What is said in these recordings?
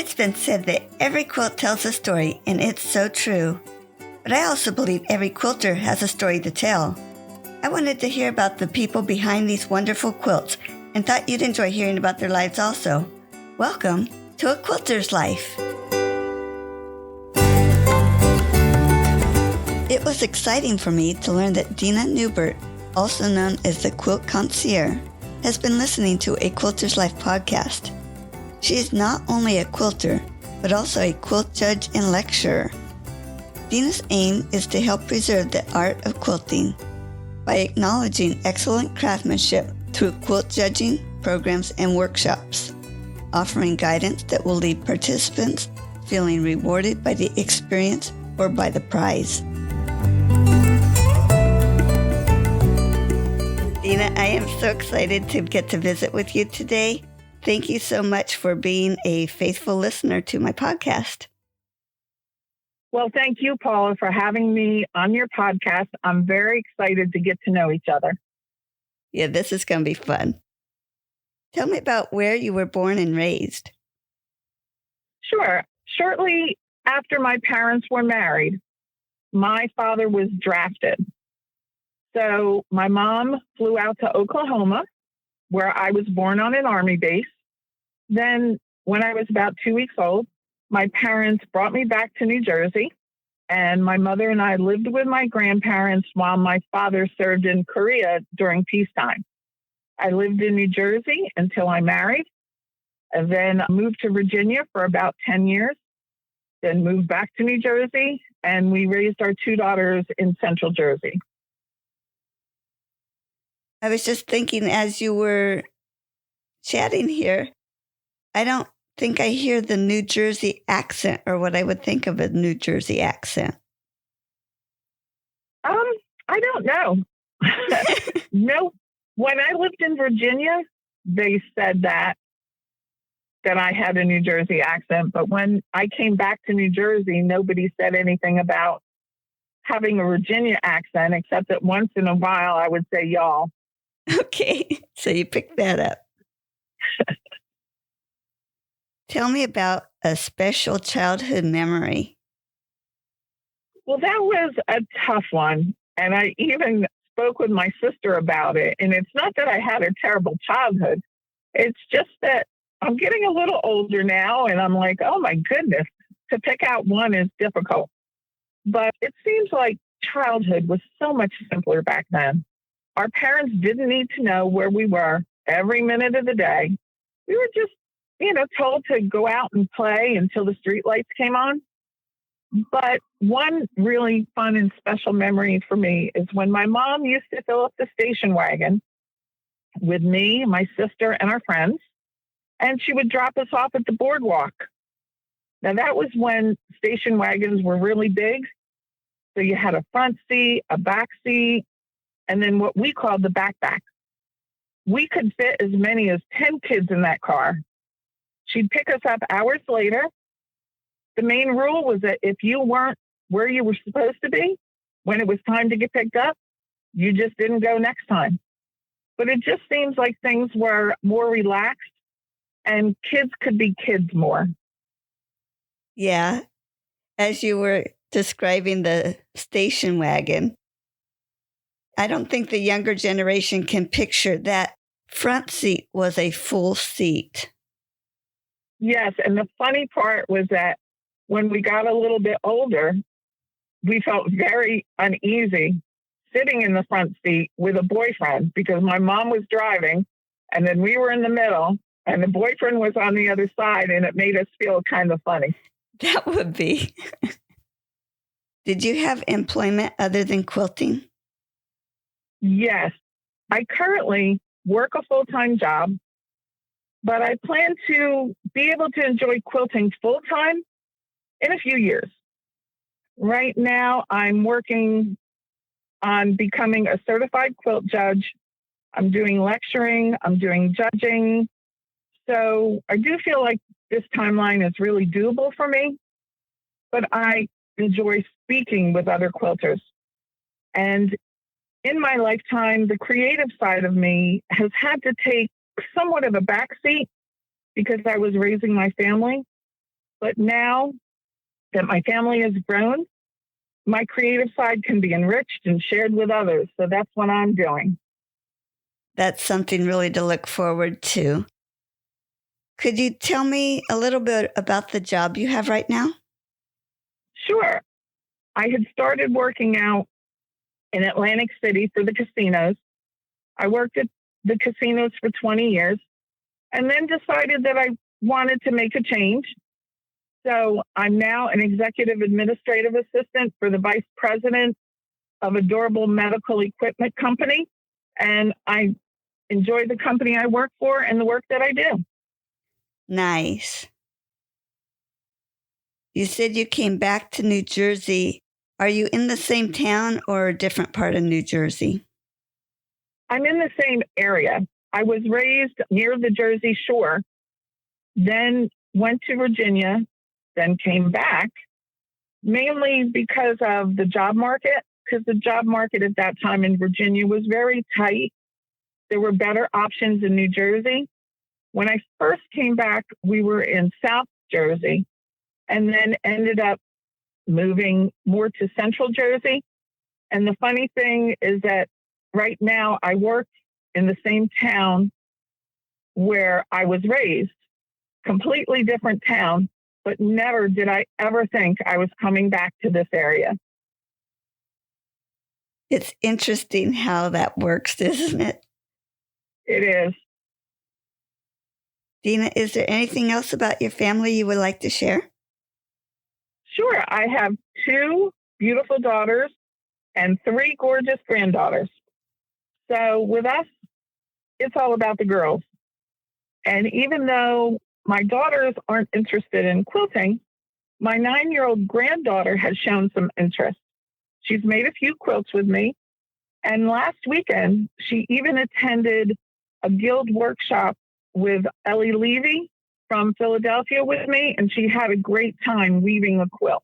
It's been said that every quilt tells a story, and it's so true. But I also believe every quilter has a story to tell. I wanted to hear about the people behind these wonderful quilts and thought you'd enjoy hearing about their lives also. Welcome to A Quilter's Life. It was exciting for me to learn that Dina Newbert, also known as the Quilt Concierge, has been listening to A Quilter's Life podcast. She is not only a quilter, but also a quilt judge and lecturer. Dina's aim is to help preserve the art of quilting by acknowledging excellent craftsmanship through quilt judging programs and workshops, offering guidance that will leave participants feeling rewarded by the experience or by the prize. Dina, I am so excited to get to visit with you today. Thank you so much for being a faithful listener to my podcast. Well, thank you, Paula, for having me on your podcast. I'm very excited to get to know each other. Yeah, this is going to be fun. Tell me about where you were born and raised. Sure. Shortly after my parents were married, my father was drafted. So my mom flew out to Oklahoma, where I was born on an Army base. Then when I was about 2 weeks old, my parents brought me back to New Jersey, and my mother and I lived with my grandparents while my father served in Korea during peacetime. I lived in New Jersey until I married, and then moved to Virginia for about 10 years, then moved back to New Jersey, and we raised our two daughters in Central Jersey. I was just thinking as you were chatting here, I don't think I hear the New Jersey accent or what I would think of a New Jersey accent. I don't know. No, when I lived in Virginia, they said that I had a New Jersey accent. But when I came back to New Jersey, nobody said anything about having a Virginia accent, except that once in a while I would say y'all. Okay, so you picked that up. Tell me about a special childhood memory. Well, that was a tough one. And I even spoke with my sister about it. And it's not that I had a terrible childhood. It's just that I'm getting a little older now. And I'm like, oh, my goodness, to pick out one is difficult. But it seems like childhood was so much simpler back then. Our parents didn't need to know where we were every minute of the day. We were just, told to go out and play until the street lights came on. But one really fun and special memory for me is when my mom used to fill up the station wagon with me, my sister, and our friends, and she would drop us off at the boardwalk. Now, that was when station wagons were really big. So you had a front seat, a back seat, and then what we called the backpack. We could fit as many as 10 kids in that car. She'd pick us up hours later. The main rule was that if you weren't where you were supposed to be, when it was time to get picked up, you just didn't go next time. But it just seems like things were more relaxed and kids could be kids more. Yeah. As you were describing the station wagon, I don't think the younger generation can picture that front seat was a full seat. Yes, and the funny part was that when we got a little bit older, we felt very uneasy sitting in the front seat with a boyfriend because my mom was driving and then we were in the middle and the boyfriend was on the other side, and it made us feel kind of funny. That would be. Did you have employment other than quilting? Yes, I currently work a full-time job, but I plan to be able to enjoy quilting full-time in a few years. Right now, I'm working on becoming a certified quilt judge. I'm doing lecturing, I'm doing judging. So I do feel like this timeline is really doable for me, but I enjoy speaking with other quilters. And in my lifetime, the creative side of me has had to take somewhat of a backseat because I was raising my family. But now that my family has grown, my creative side can be enriched and shared with others. So that's what I'm doing. That's something really to look forward to. Could you tell me a little bit about the job you have right now? Sure. I had started working out in Atlantic City for the casinos. I worked at the casinos for 20 years and then decided that I wanted to make a change. So I'm now an executive administrative assistant for the vice president of a durable medical equipment company. And I enjoy the company I work for and the work that I do. Nice. You said you came back to New Jersey. Are you in the same town or a different part of New Jersey? I'm in the same area. I was raised near the Jersey Shore, then went to Virginia, then came back, mainly because of the job market, because the job market at that time in Virginia was very tight. There were better options in New Jersey. When I first came back, we were in South Jersey and then ended up moving more to Central Jersey. And the funny thing is that right now I work in the same town where I was raised, completely different town, but never did I ever think I was coming back to this area. It's interesting how that works, isn't it? It is. Dina, is there anything else about your family you would like to share? Sure. I have 2 beautiful daughters and 3 gorgeous granddaughters. So with us, it's all about the girls. And even though my daughters aren't interested in quilting, my 9-year-old granddaughter has shown some interest. She's made a few quilts with me. And last weekend, she even attended a guild workshop with Ellie Levy from Philadelphia with me, and she had a great time weaving a quilt.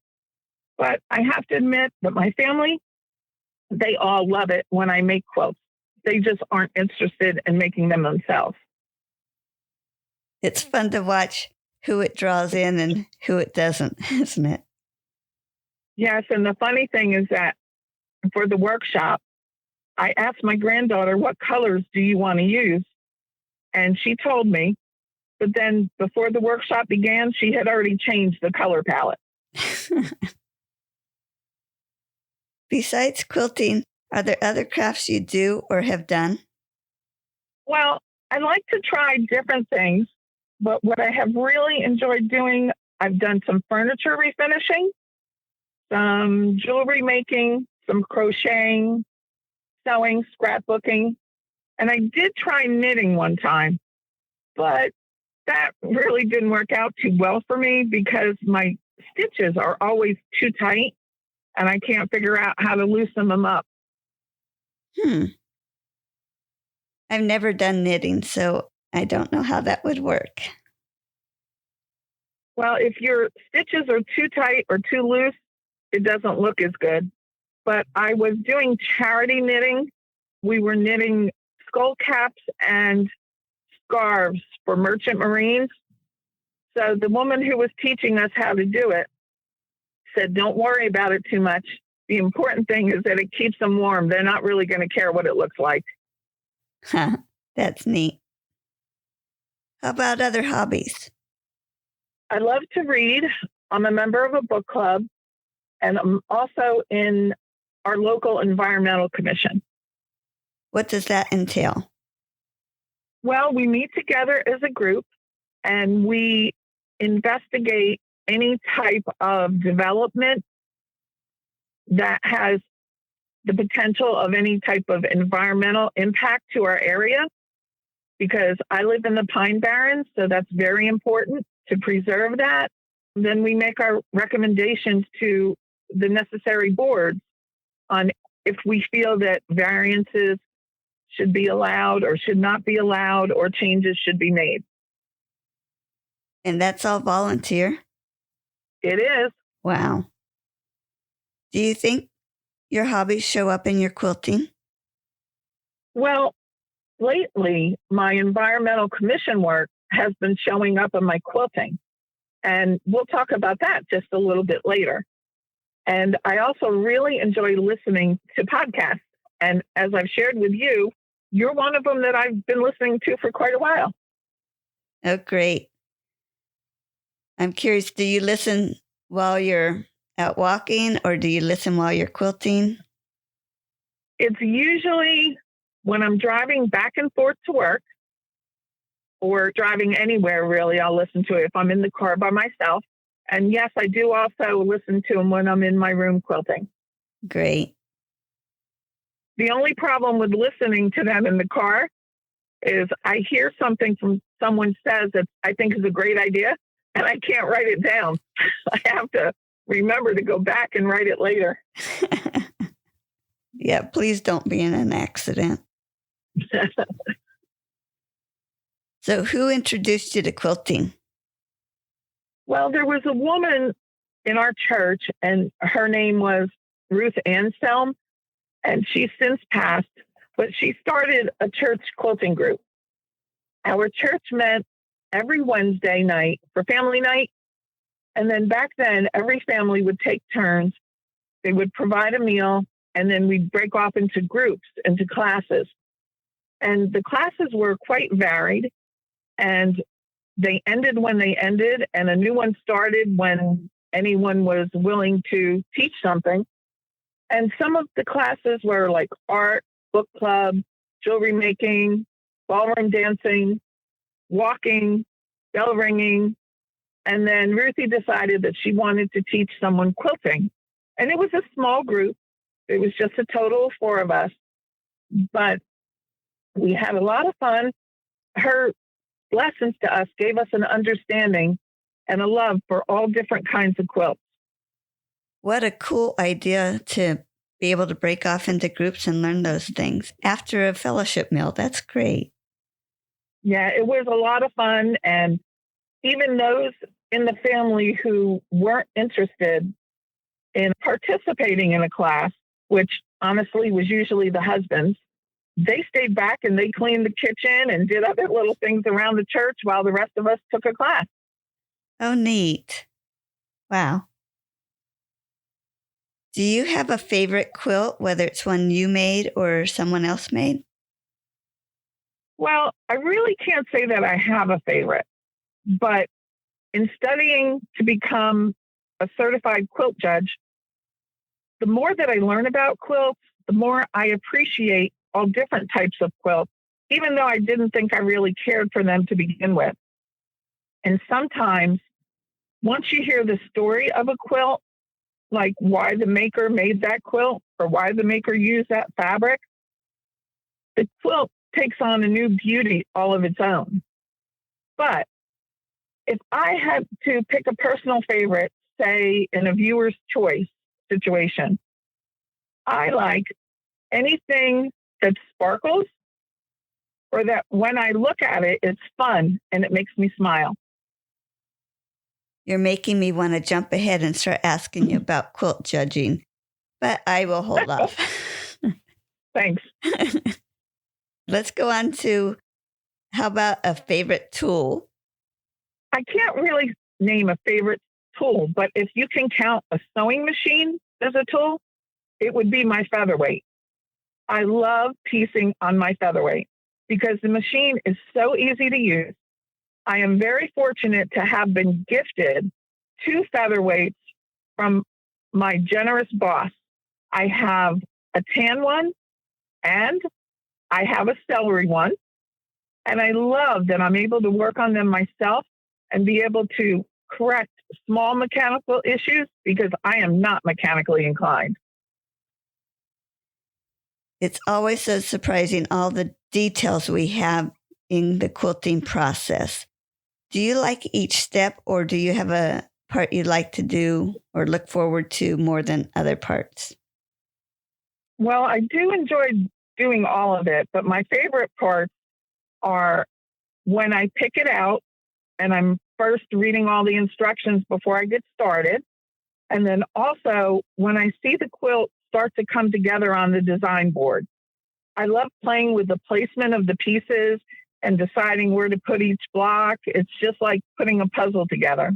But I have to admit that my family, they all love it when I make quilts. They just aren't interested in making them themselves. It's fun to watch who it draws in and who it doesn't, isn't it? Yes, and the funny thing is that for the workshop, I asked my granddaughter, what colors do you want to use? And she told me, but then before the workshop began, she had already changed the color palette. Besides quilting, are there other crafts you do or have done? Well, I like to try different things, but what I have really enjoyed doing, I've done some furniture refinishing, some jewelry making, some crocheting, sewing, scrapbooking, and I did try knitting one time, but that really didn't work out too well for me because my stitches are always too tight and I can't figure out how to loosen them up. I've never done knitting, so I don't know how that would work. Well, if your stitches are too tight or too loose, it doesn't look as good. But I was doing charity knitting. We were knitting skull caps and scarves for merchant marines. So the woman who was teaching us how to do it said, don't worry about it too much. The important thing is that it keeps them warm. They're not really going to care what it looks like. That's neat. How about other hobbies? I love to read. I'm a member of a book club, and I'm also in our local environmental commission. What does that entail? Well, we meet together as a group and we investigate any type of development that has the potential of any type of environmental impact to our area, because I live in the Pine Barrens, so that's very important to preserve that. Then we make our recommendations to the necessary boards on if we feel that variances should be allowed or should not be allowed or changes should be made. And that's all volunteer? It is. Wow. Do you think your hobbies show up in your quilting? Well, lately, my environmental commission work has been showing up in my quilting. And we'll talk about that just a little bit later. And I also really enjoy listening to podcasts. And as I've shared with you, you're one of them that I've been listening to for quite a while. Oh, great. I'm curious, do you listen while you're out walking or do you listen while you're quilting? It's usually when I'm driving back and forth to work or driving anywhere, really, I'll listen to it if I'm in the car by myself. And yes, I do also listen to them when I'm in my room quilting. Great. The only problem with listening to them in the car is I hear something from someone says that I think is a great idea, and I can't write it down. I have to remember to go back and write it later. Yeah, please don't be in an accident. So who introduced you to quilting? Well, there was a woman in our church, and her name was Ruth Anselm, and she's since passed, but she started a church quilting group. Our church met every Wednesday night for family night, and then back then, every family would take turns. They would provide a meal, and then we'd break off into groups, into classes. And the classes were quite varied, and they ended when they ended, and a new one started when anyone was willing to teach something. And some of the classes were like art, book club, jewelry making, ballroom dancing, walking, bell ringing. And then Ruthie decided that she wanted to teach someone quilting. And it was a small group. It was just a total of 4 of us. But we had a lot of fun. Her lessons to us gave us an understanding and a love for all different kinds of quilts. What a cool idea to be able to break off into groups and learn those things after a fellowship meal. That's great. Yeah, it was a lot of fun. And even those in the family who weren't interested in participating in a class, which honestly was usually the husbands, they stayed back and they cleaned the kitchen and did other little things around the church while the rest of us took a class. Oh, neat. Wow. Do you have a favorite quilt, whether it's one you made or someone else made? Well, I really can't say that I have a favorite, but in studying to become a certified quilt judge, the more that I learn about quilts, the more I appreciate all different types of quilts, even though I didn't think I really cared for them to begin with. And sometimes, once you hear the story of a quilt, like why the maker made that quilt or why the maker used that fabric, the quilt takes on a new beauty all of its own. But if I had to pick a personal favorite, say in a viewer's choice situation, I like anything that sparkles or that when I look at it, it's fun and it makes me smile. You're making me want to jump ahead and start asking you about quilt judging, but I will hold off. Thanks. Let's go on to, how about a favorite tool? I can't really name a favorite tool, but if you can count a sewing machine as a tool, it would be my featherweight. I love piecing on my featherweight because the machine is so easy to use. I am very fortunate to have been gifted 2 featherweights from my generous boss. I have a tan one and I have a celery one. And I love that I'm able to work on them myself and be able to correct small mechanical issues because I am not mechanically inclined. It's always so surprising, all the details we have in the quilting process. Do you like each step, or do you have a part you like to do or look forward to more than other parts? Well, I do enjoy doing all of it, but my favorite parts are when I pick it out and I'm first reading all the instructions before I get started. And then also when I see the quilt start to come together on the design board. I love playing with the placement of the pieces and deciding where to put each block. It's just like putting a puzzle together.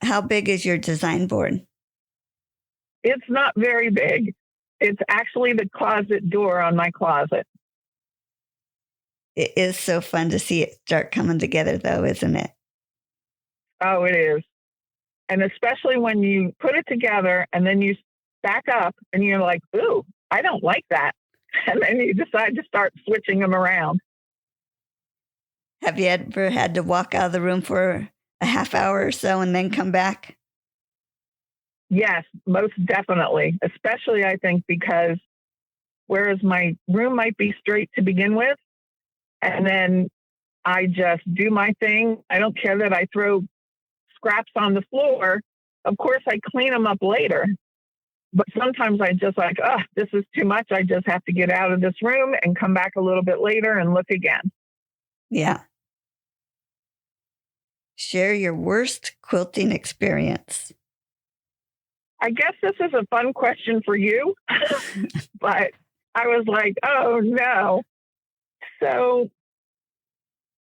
how big is your design board? It's not very big. It's actually the closet door on my closet. It is so fun to see it start coming together, though, isn't it? Oh, it is. And especially when you put it together and then you back up and you're like, ooh, I don't like that. And then you decide to start switching them around. Have you ever had to walk out of the room for a half hour or so and then come back? Yes, most definitely. Especially, I think, because whereas my room might be straight to begin with, and then I just do my thing. I don't care that I throw scraps on the floor. Of course, I clean them up later. But sometimes I just like, oh, this is too much. I just have to get out of this room and come back a little bit later and look again. Yeah. Share your worst quilting experience. I guess this is a fun question for you, but I was like, oh, no. So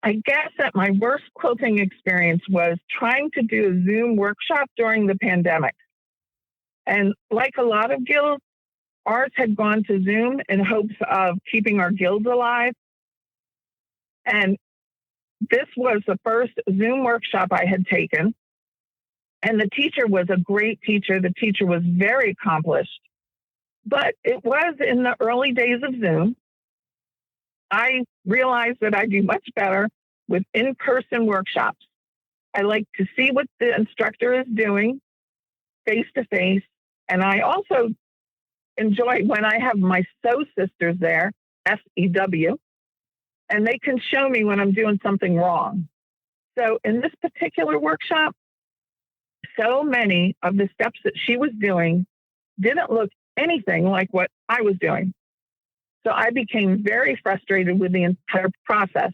I guess that my worst quilting experience was trying to do a Zoom workshop during the pandemic. And like a lot of guilds, ours had gone to Zoom in hopes of keeping our guilds alive. And this was the first Zoom workshop I had taken. And the teacher was a great teacher. The teacher was very accomplished. But it was in the early days of Zoom. I realized that I do much better with in-person workshops. I like to see what the instructor is doing face to face. And I also enjoy when I have my sew sisters there, SEW, and they can show me when I'm doing something wrong. So in this particular workshop, so many of the steps that she was doing didn't look anything like what I was doing. So I became very frustrated with the entire process.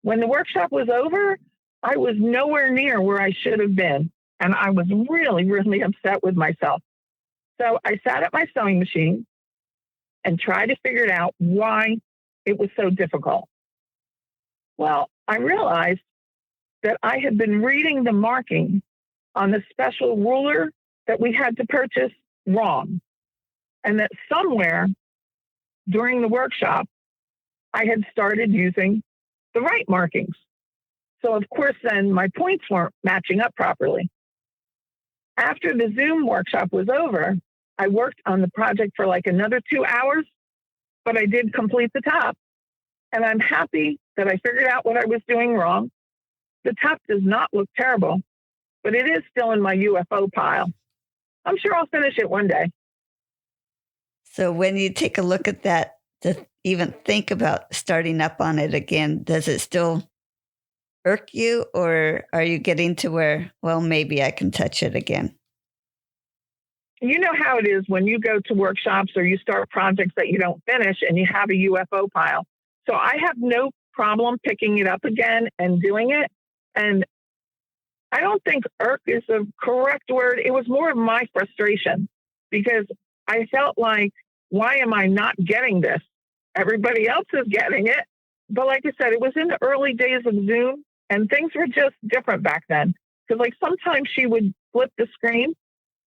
When the workshop was over, I was nowhere near where I should have been. And I was really, really upset with myself. So I sat at my sewing machine and tried to figure out why it was so difficult. Well, I realized that I had been reading the marking on the special ruler that we had to purchase wrong. And that somewhere during the workshop, I had started using the right markings. So of course, then my points weren't matching up properly. After the Zoom workshop was over, I worked on the project for like another 2 hours, but I did complete the top. And I'm happy that I figured out what I was doing wrong. The top does not look terrible, but it is still in my UFO pile. I'm sure I'll finish it one day. So when you take a look at that, to even think about starting up on it again, does it still irk you, or are you getting to where, well, maybe I can touch it again? You know how it is when you go to workshops or you start projects that you don't finish and you have a UFO pile. So I have no problem picking it up again and doing it. And I don't think irk is the correct word. It was more of my frustration because I felt like, why am I not getting this? Everybody else is getting it. But like I said, it was in the early days of Zoom and things were just different back then. Because like sometimes she would flip the screen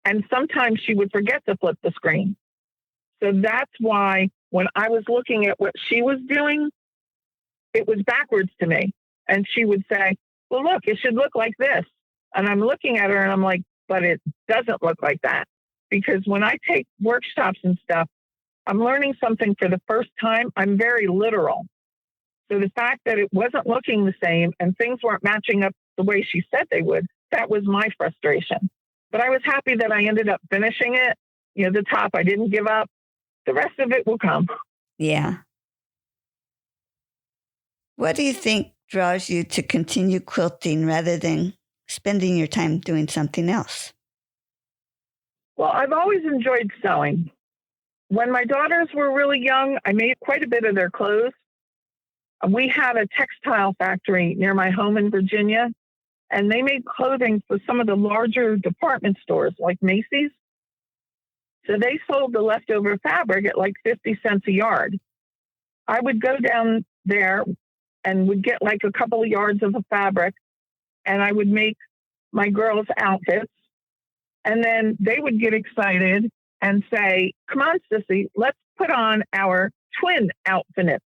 and sometimes she would forget to flip the screen. So that's why when I was looking at what she was doing, it was backwards to me. And she would say, well, look, it should look like this. And I'm looking at her and I'm like, but it doesn't look like that. Because when I take workshops and stuff, I'm learning something for the first time. I'm very literal. So the fact that it wasn't looking the same and things weren't matching up the way she said they would, that was my frustration. But I was happy that I ended up finishing it. You know, the top, I didn't give up. The rest of it will come. Yeah. What do you think draws you to continue quilting rather than spending your time doing something else? Well, I've always enjoyed sewing. When my daughters were really young, I made quite a bit of their clothes. We had a textile factory near my home in Virginia, and they made clothing for some of the larger department stores like Macy's. So they sold the leftover fabric at like 50 cents a yard. I would go down there and would get like a couple of yards of the fabric, and I would make my girls' outfits. And then they would get excited and say, come on, Sissy, let's put on our twin outfits.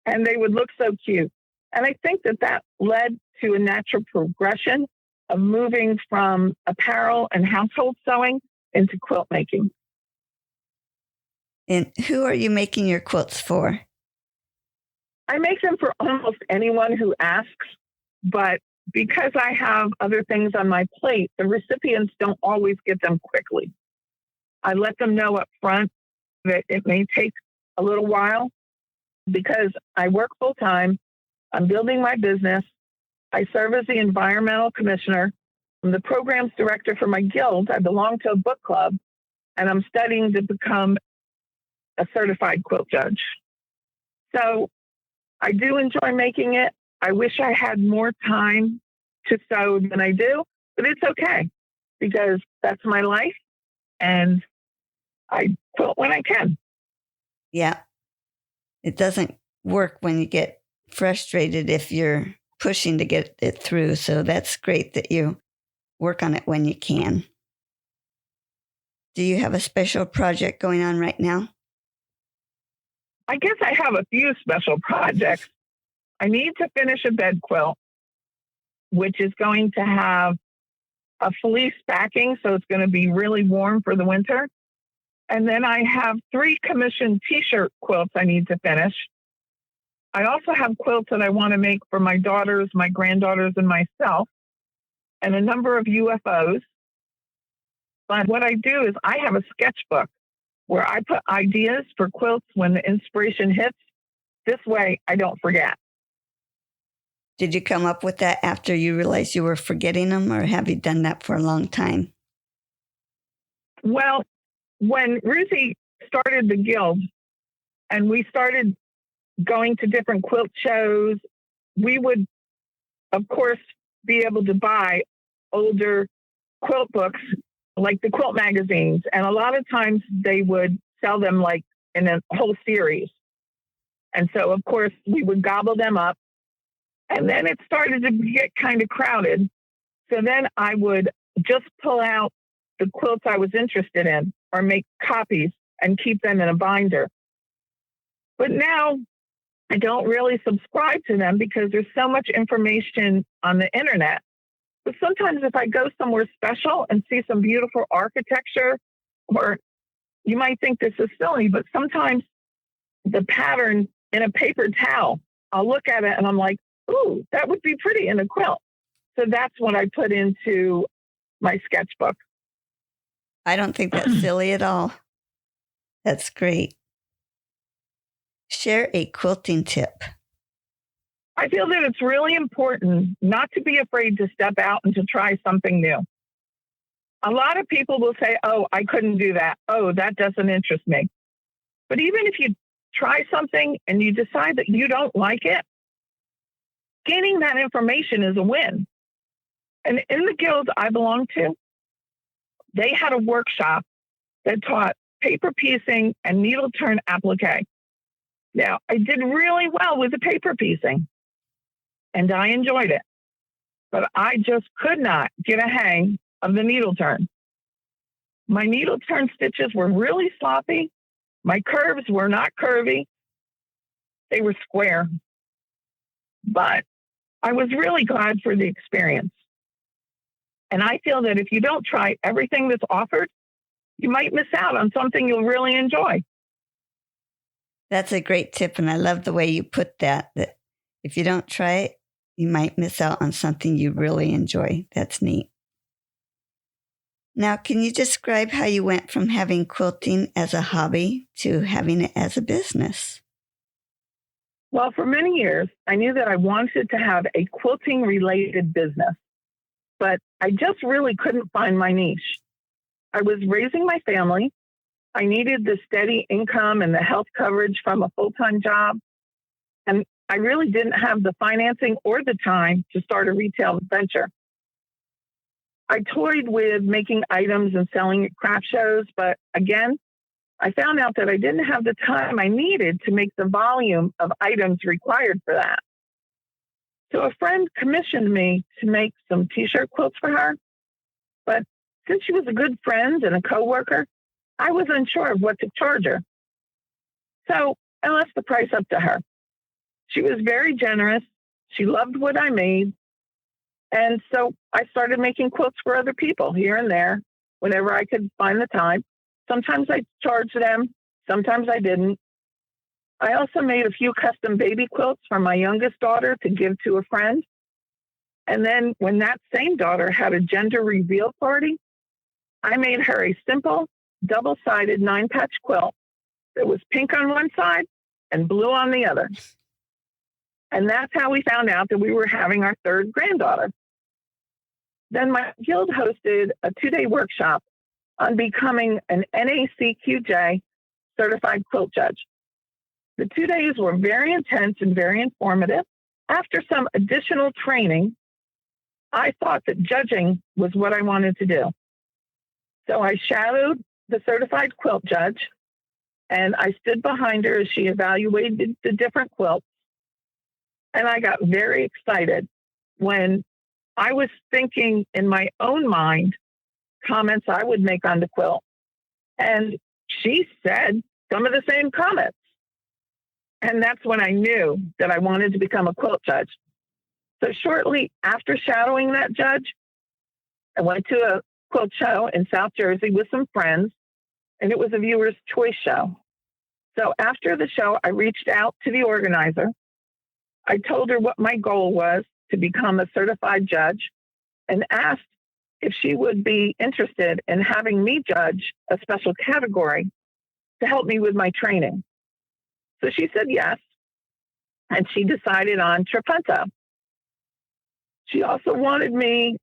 And they would look so cute. And I think that led to a natural progression of moving from apparel and household sewing into quilt making. And who are you making your quilts for? I make them for almost anyone who asks, but because I have other things on my plate, the recipients don't always get them quickly. I let them know up front that it may take a little while because I work full time. I'm building my business. I serve as the environmental commissioner. I'm the programs director for my guild. I belong to a book club, and I'm studying to become a certified quilt judge. So I do enjoy making it. I wish I had more time to sew than I do, but it's okay because that's my life and I quilt when I can. Yeah. It doesn't work when you get frustrated if you're pushing to get it through. So that's great that you work on it when you can. Do you have a special project going on right now? I guess I have a few special projects. I need to finish a bed quilt, which is going to have a fleece backing, so it's going to be really warm for the winter. And then I have 3 commissioned t-shirt quilts I need to finish. I also have quilts that I want to make for my daughters, my granddaughters, and myself, and a number of UFOs. But what I do is I have a sketchbook where I put ideas for quilts when the inspiration hits. This way, I don't forget. Did you come up with that after you realized you were forgetting them, or have you done that for a long time? Well, when Ruthie started the guild and we started going to different quilt shows, we would, of course, be able to buy older quilt books like the quilt magazines. And a lot of times they would sell them like in a whole series. And so, of course, we would gobble them up. And then it started to get kind of crowded. So then I would just pull out the quilts I was interested in or make copies and keep them in a binder. But now I don't really subscribe to them because there's so much information on the internet. But sometimes if I go somewhere special and see some beautiful architecture, or you might think this is silly, but sometimes the pattern in a paper towel, I'll look at it and I'm like, ooh, that would be pretty in a quilt. So that's what I put into my sketchbook. I don't think that's silly at all. That's great. Share a quilting tip. I feel that it's really important not to be afraid to step out and to try something new. A lot of people will say, oh, I couldn't do that. Oh, that doesn't interest me. But even if you try something and you decide that you don't like it, gaining that information is a win. And in the guild I belong to, they had a workshop that taught paper piecing and needle turn applique. Now, I did really well with the paper piecing, and I enjoyed it. But I just could not get a hang of the needle turn. My needle turn stitches were really sloppy. My curves were not curvy. They were square. But I was really glad for the experience. And I feel that if you don't try everything that's offered, you might miss out on something you'll really enjoy. That's a great tip, and I love the way you put that if you don't try it, you might miss out on something you really enjoy. That's neat. Now, can you describe how you went from having quilting as a hobby to having it as a business? Well, for many years, I knew that I wanted to have a quilting-related business, but I just really couldn't find my niche. I was raising my family. I needed the steady income and the health coverage from a full-time job. And I really didn't have the financing or the time to start a retail venture. I toyed with making items and selling at craft shows, but again, I found out that I didn't have the time I needed to make the volume of items required for that. So a friend commissioned me to make some t-shirt quilts for her. But since she was a good friend and a coworker, I was unsure of what to charge her. So I left the price up to her. She was very generous. She loved what I made. And so I started making quilts for other people here and there whenever I could find the time. Sometimes I charged them. Sometimes I didn't. I also made a few custom baby quilts for my youngest daughter to give to a friend. And then when that same daughter had a gender reveal party, I made her a simple double-sided 9-patch quilt that was pink on one side and blue on the other. And that's how we found out that we were having our third granddaughter. Then my guild hosted a 2-day workshop on becoming an NACQJ certified quilt judge. The 2 days were very intense and very informative. After some additional training, I thought that judging was what I wanted to do. So I shadowed the certified quilt judge, and I stood behind her as she evaluated the different quilts. And I got very excited when I was thinking in my own mind comments I would make on the quilt. And she said some of the same comments. And that's when I knew that I wanted to become a quilt judge. So shortly after shadowing that judge, I went to a quilt show in South Jersey with some friends, and it was a viewer's choice show. So after the show, I reached out to the organizer. I told her what my goal was to become a certified judge and asked if she would be interested in having me judge a special category to help me with my training. So she said yes, and she decided on trapunto. She also wanted me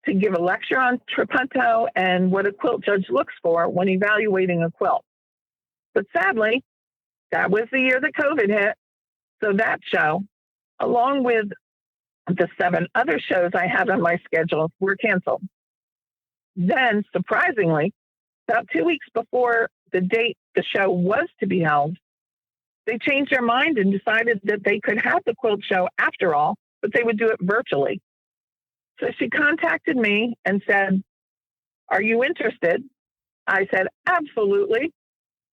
to give a lecture on trapunto and what a quilt judge looks for when evaluating a quilt. But sadly, that was the year that COVID hit. So that show, along with the 7 other shows I had on my schedule, were canceled. Then, surprisingly, about 2 weeks before the date the show was to be held, they changed their mind and decided that they could have the quilt show after all, but they would do it virtually. So she contacted me and said, "Are you interested?" I said, "Absolutely,"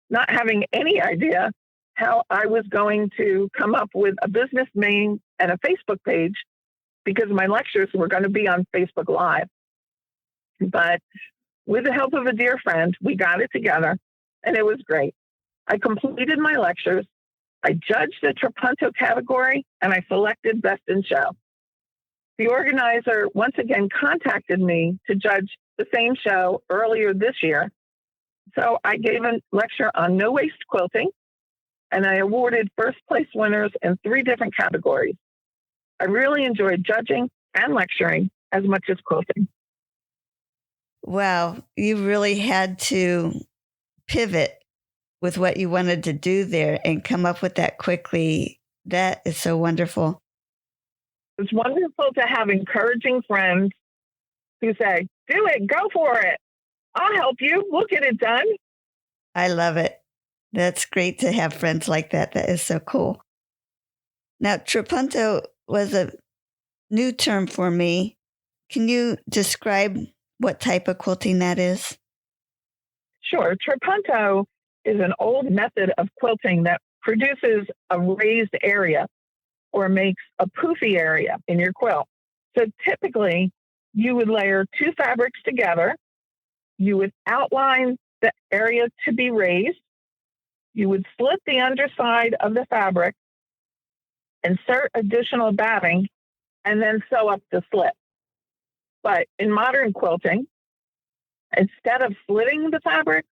not having any idea how I was going to come up with a business name and a Facebook page because my lectures were going to be on Facebook Live. But with the help of a dear friend, we got it together, and it was great. I completed my lectures. I judged the trapunto category, and I selected Best in Show. The organizer once again contacted me to judge the same show earlier this year. So I gave a lecture on no-waste quilting, and I awarded first-place winners in 3 different categories. I really enjoyed judging and lecturing as much as quilting. Wow, you really had to pivot with what you wanted to do there and come up with that quickly. That is so wonderful. It's wonderful to have encouraging friends who say, "Do it, go for it. I'll help you. We'll get it done." I love it. That's great to have friends like that. That is so cool. Now, trapunto was a new term for me. Can you describe what type of quilting that is? Sure. Trapunto is an old method of quilting that produces a raised area or makes a poofy area in your quilt. So typically, you would layer 2 fabrics together. You would outline the area to be raised. You would slit the underside of the fabric, insert additional batting, and then sew up the slit. But in modern quilting, instead of slitting the fabric,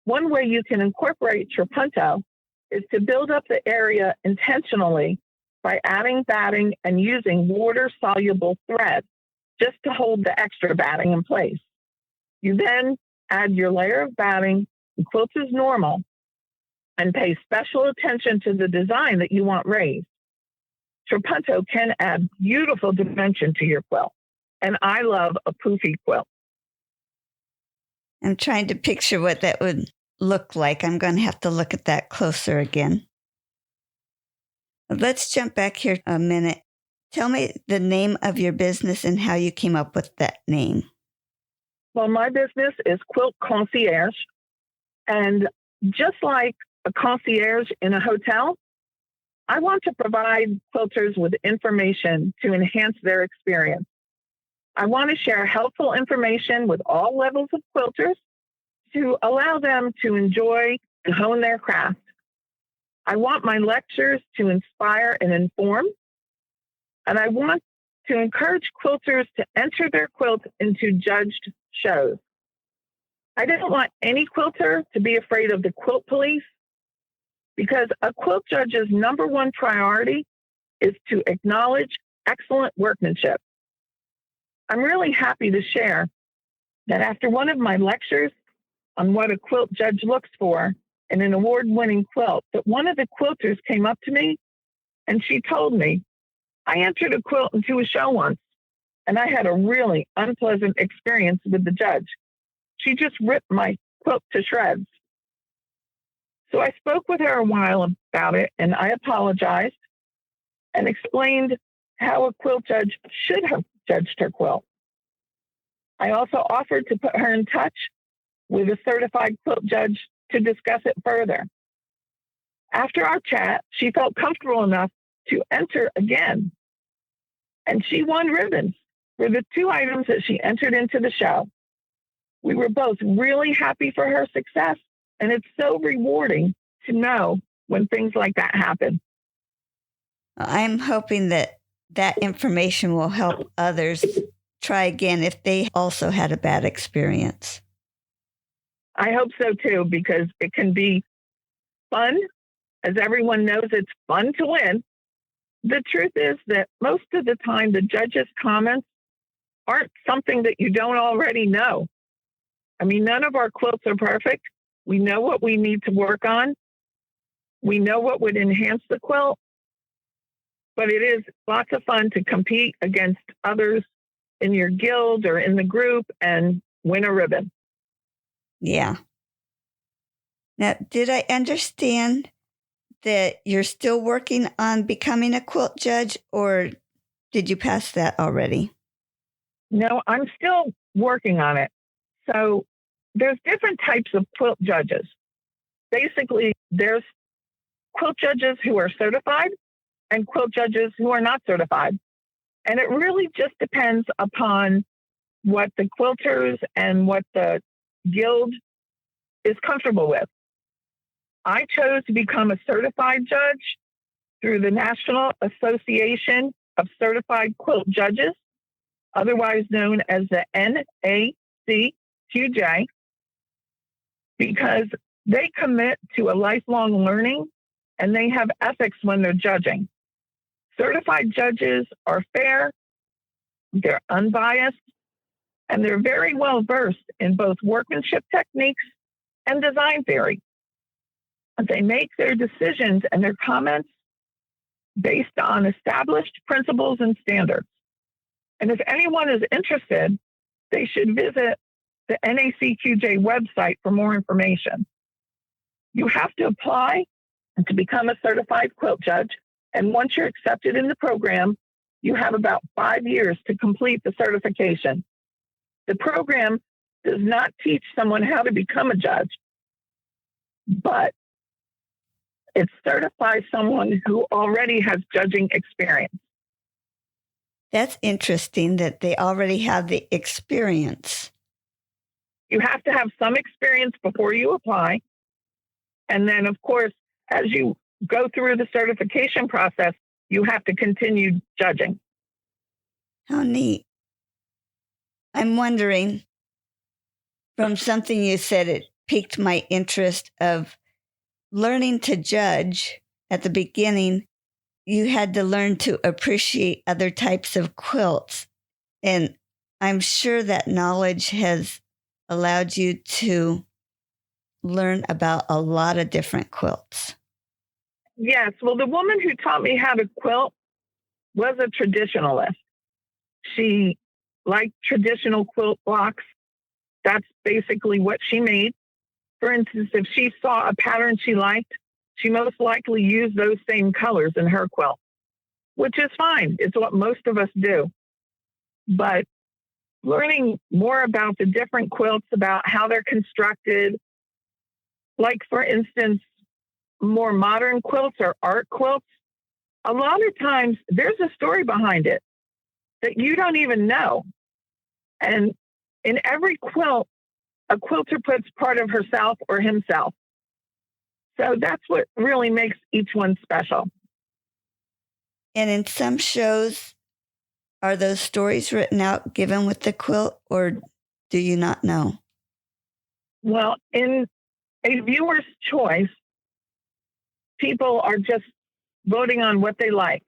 one way you can incorporate trapunto is to build up the area intentionally by adding batting and using water-soluble thread just to hold the extra batting in place. You then add your layer of batting and quilt as normal and pay special attention to the design that you want raised. Trapunto can add beautiful dimension to your quilt, and I love a poofy quilt. I'm trying to picture what that would look like. I'm going to have to look at that closer again. Let's jump back here a minute. Tell me the name of your business and how you came up with that name. Well, my business is Quilt Concierge. And just like a concierge in a hotel, I want to provide quilters with information to enhance their experience. I want to share helpful information with all levels of quilters to allow them to enjoy and hone their craft. I want my lectures to inspire and inform, and I want to encourage quilters to enter their quilt into judged shows. I don't want any quilter to be afraid of the quilt police, because a quilt judge's number one priority is to acknowledge excellent workmanship. I'm really happy to share that after one of my lectures on what a quilt judge looks for in an award-winning quilt, that one of the quilters came up to me and she told me, I entered a quilt into a show once and I had a really unpleasant experience with the judge. She just ripped my quilt to shreds. So I spoke with her a while about it, and I apologized and explained how a quilt judge should have judged her quilt. I also offered to put her in touch with a certified quilt judge to discuss it further. After our chat, she felt comfortable enough to enter again, and she won ribbons for the 2 items that she entered into the show. We were both really happy for her success, and it's so rewarding to know when things like that happen. I'm hoping that information will help others try again if they also had a bad experience. I hope so too, because it can be fun. As everyone knows, it's fun to win. The truth is that most of the time, the judges' comments aren't something that you don't already know. I mean, none of our quilts are perfect. We know what we need to work on. We know what would enhance the quilt. But it is lots of fun to compete against others in your guild or in the group and win a ribbon. Yeah. Now, did I understand that you're still working on becoming a quilt judge, or did you pass that already? No, I'm still working on it. So there's different types of quilt judges. Basically, there's quilt judges who are certified and quilt judges who are not certified. And it really just depends upon what the quilters and what the guild is comfortable with. I chose to become a certified judge through the National Association of Certified Quilt Judges, otherwise known as the NACQJ, because they commit to a lifelong learning and they have ethics when they're judging. Certified judges are fair, they're unbiased, and they're very well versed in both workmanship techniques and design theory. They make their decisions and their comments based on established principles and standards. And if anyone is interested, they should visit the NACQJ website for more information. You have to apply to become a certified quilt judge. And once you're accepted in the program, you have about 5 years to complete the certification. The program does not teach someone how to become a judge, but it certifies someone who already has judging experience. That's interesting that they already have the experience. You have to have some experience before you apply. And then, of course, as you go through the certification process, you have to continue judging. How neat. I'm wondering, from something you said, it piqued my interest of learning to judge. At the beginning, you had to learn to appreciate other types of quilts. And I'm sure that knowledge has allowed you to learn about a lot of different quilts. Yes. Well, the woman who taught me how to quilt was a traditionalist. She liked traditional quilt blocks. That's basically what she made. For instance, if she saw a pattern she liked, she most likely used those same colors in her quilt. which is fine. It's what most of us do. But learning more about the different quilts, about how they're constructed, like, for instance, more modern quilts or art quilts, a lot of times there's a story behind it that you don't even know. And in every quilt, a quilter puts part of herself or himself. So that's what really makes each one special. And in some shows, are those stories written out, given with the quilt, or do you not know? Well, in a viewer's choice, people are just voting on what they like.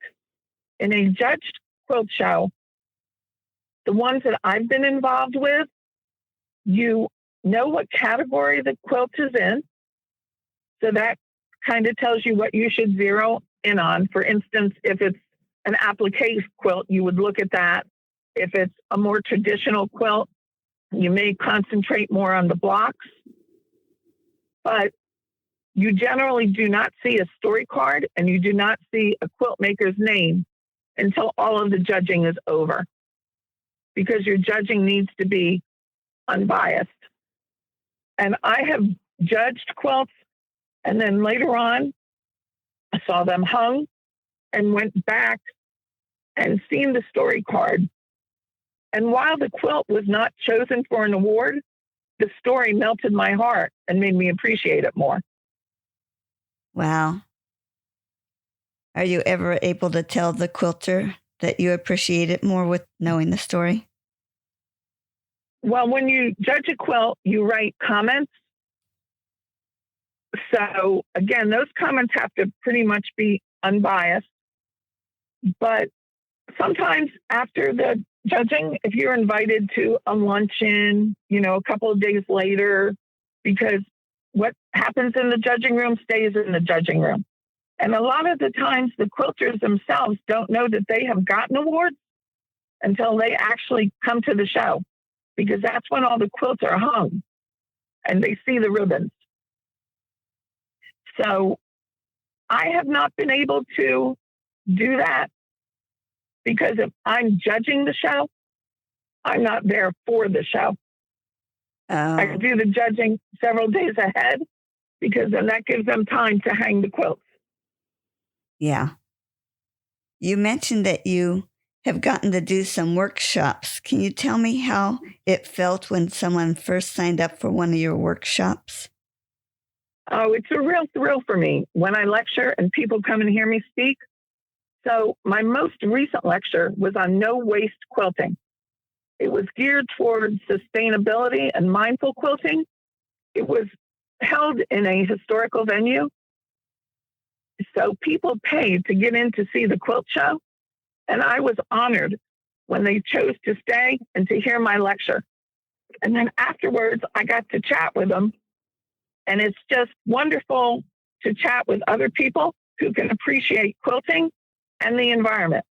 In a judged quilt show, the ones that I've been involved with, you know what category the quilt is in. So that kind of tells you what you should zero in on. For instance, if it's an applique quilt, you would look at that. If it's a more traditional quilt, you may concentrate more on the blocks. But you generally do not see a story card and you do not see a quilt maker's name until all of the judging is over, because your judging needs to be unbiased. And I have judged quilts, and then later on, I saw them hung and went back and seen the story card. And while the quilt was not chosen for an award, the story melted my heart and made me appreciate it more. Wow. Are you ever able to tell the quilter that you appreciate it more with knowing the story? Well, when you judge a quilt, you write comments. So again, those comments have to pretty much be unbiased. But sometimes after the judging, if you're invited to a luncheon, a couple of days later, because what happens in the judging room stays in the judging room. And a lot of the times the quilters themselves don't know that they have gotten awards until they actually come to the show, because that's when all the quilts are hung and they see the ribbons. So I have not been able to do that, because if I'm judging the show, I'm not there for the show. I do the judging several days ahead, because then that gives them time to hang the quilts. Yeah. You mentioned that you have gotten to do some workshops. Can you tell me how it felt when someone first signed up for one of your workshops? Oh, it's a real thrill for me when I lecture and people come and hear me speak. So my most recent lecture was on no waste quilting. It was geared towards sustainability and mindful quilting. It was held in a historical venue. So people paid to get in to see the quilt show. And I was honored when they chose to stay and to hear my lecture. And then afterwards, I got to chat with them. And it's just wonderful to chat with other people who can appreciate quilting and the environment.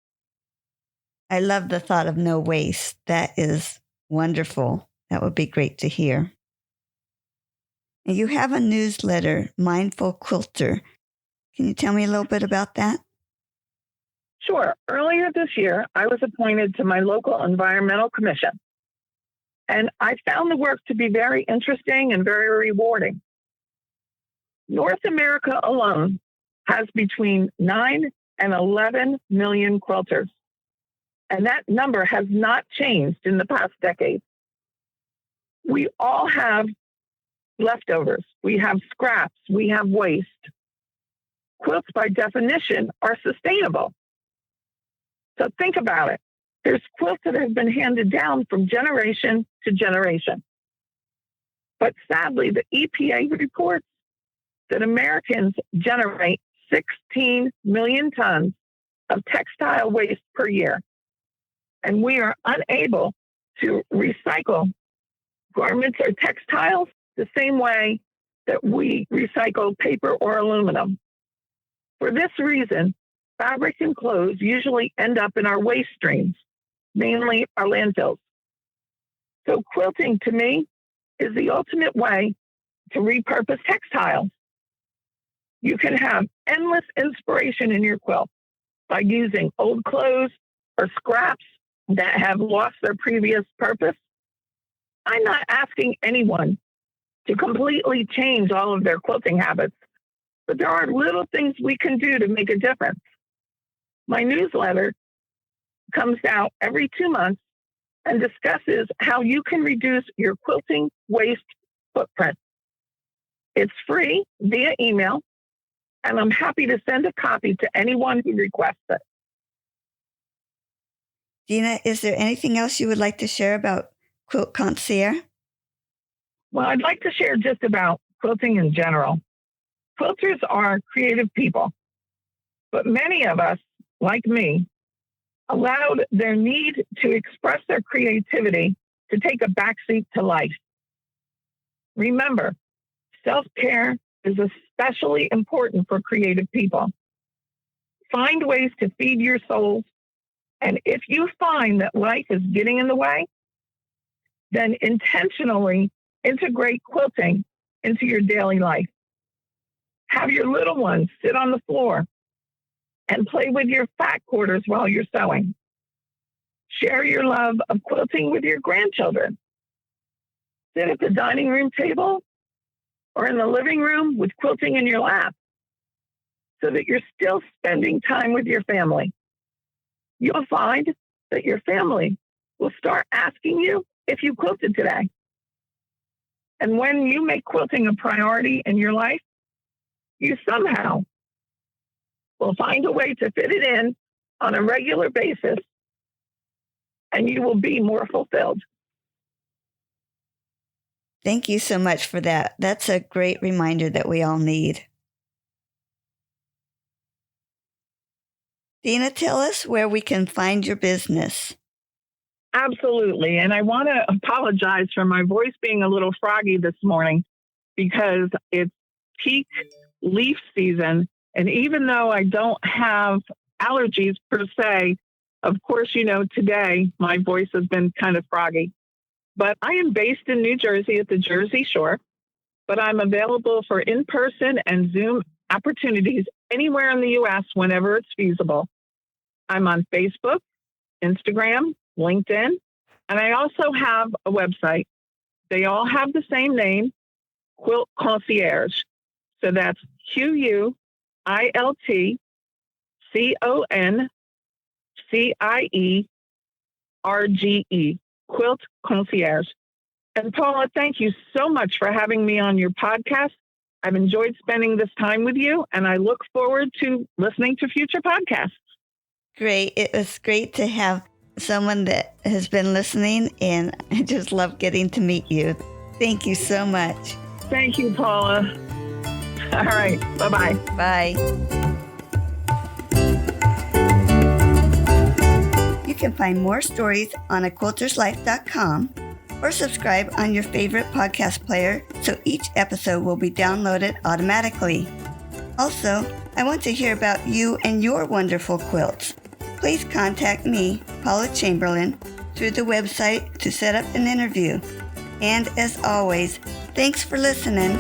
I love the thought of no waste. That is wonderful. That would be great to hear. And you have a newsletter, Mindful Quilter. Can you tell me a little bit about that? Sure. Earlier this year, I was appointed to my local environmental commission. And I found the work to be very interesting and very rewarding. North America alone has between 9 and 11 million quilters. And that number has not changed in the past decade. We all have leftovers. We have scraps. We have waste. Quilts, by definition, are sustainable. So think about it. There's quilts that have been handed down from generation to generation. But sadly, the EPA reports that Americans generate 16 million tons of textile waste per year. And we are unable to recycle garments or textiles the same way that we recycle paper or aluminum. For this reason, fabric and clothes usually end up in our waste streams, mainly our landfills. So quilting, to me, is the ultimate way to repurpose textiles. You can have endless inspiration in your quilt. by using old clothes or scraps that have lost their previous purpose. I'm not asking anyone to completely change all of their quilting habits, but there are little things we can do to make a difference. My newsletter comes out every 2 months and discusses how you can reduce your quilting waste footprint. It's free via email, and I'm happy to send a copy to anyone who requests it. Dina, is there anything else you would like to share about Quilt Concierge? Well, I'd like to share just about quilting in general. Quilters are creative people, but many of us, like me, allowed their need to express their creativity to take a backseat to life. Remember, self-care is especially important for creative people. Find ways to feed your souls, and if you find that life is getting in the way, then intentionally integrate quilting into your daily life. Have your little ones sit on the floor and play with your fat quarters while you're sewing. Share your love of quilting with your grandchildren. Sit at the dining room table or in the living room with quilting in your lap so that you're still spending time with your family. You'll find that your family will start asking you if you quilted today. And when you make quilting a priority in your life, you somehow will find a way to fit it in on a regular basis, and you will be more fulfilled. Thank you so much for that. That's a great reminder that we all need. Dina, tell us where we can find your business. Absolutely. And I want to apologize for my voice being a little froggy this morning because it's peak leaf season. And even though I don't have allergies per se, of course, today my voice has been kind of froggy. But I am based in New Jersey at the Jersey Shore, but I'm available for in-person and Zoom opportunities anywhere in the U.S. whenever it's feasible. I'm on Facebook, Instagram, LinkedIn, and I also have a website. They all have the same name, Quilt Concierge. So that's QUILTCONCIERGE, Quilt Concierge. And Paula, thank you so much for having me on your podcast. I've enjoyed spending this time with you, and I look forward to listening to future podcasts. Great. It was great to have someone that has been listening, and I just love getting to meet you. Thank you so much. Thank you, Paula. All right. Bye-bye. Bye. You can find more stories on aquilterslife.com or subscribe on your favorite podcast player so each episode will be downloaded automatically. Also, I want to hear about you and your wonderful quilts. Please contact me, Paula Chamberlain, through the website to set up an interview. And as always, thanks for listening.